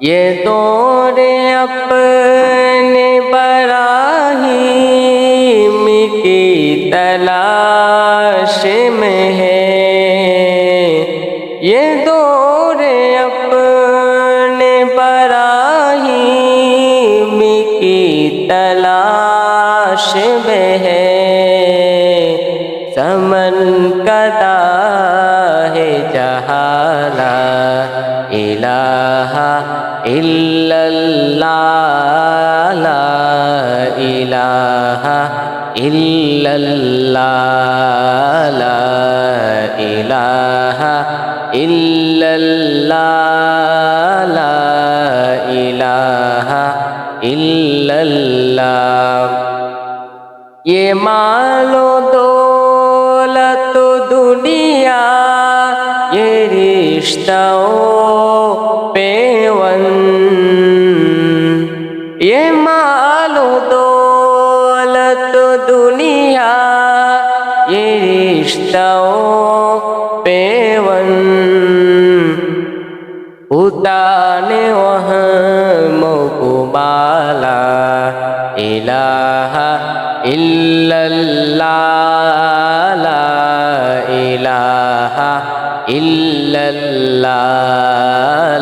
ये दौरे अपने बराहीम की तलाश में है। ये दौरे अपने बराहीम की तलाश में है। समन कदा है जहाला इलाहा इल्लल्लाह ला इलाहा इल्लल्लाह ला इलाहा इल्लल्लाह ला इलाहा इल्लल्लाह। ये मालो दौलत दुनिया ये रिश्तों पेवन, ये मालो दौलत दुनिया ये रिश्तों पेवन। उताने वहाँ मोकुबाला इलाहा इल्लल्लाह ला इलाहा इल्लल्लाह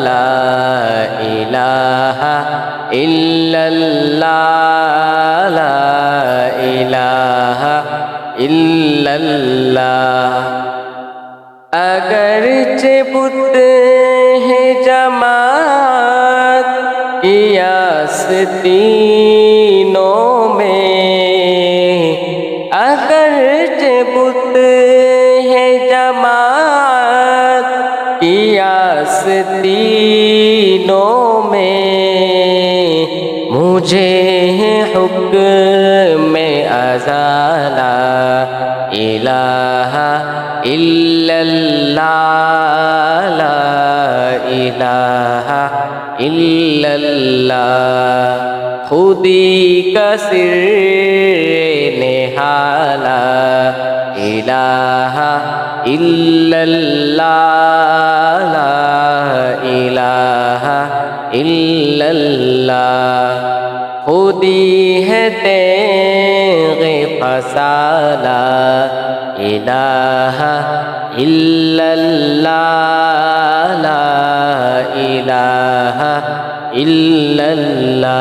ला इलाहा इल्लल्लाह ला इलाहा इल्लल्लाह। अगरचे बुत है जमात की आस्तीनों में, अगरचे बुत है जमात की आस्तीनों में, मुझे हुक्म अज़ाला इलाहा इल्लल्लाह ला इलाहा इल्लल्लाह। खुदी का सिर नेहाला इलाहा इल्लल्लाह ला इलाहा इल्लल्लाह। खुदी है तेग़े फसाला इलाहा इल्लल्लाह ला इलाहा इल्लल्लाह।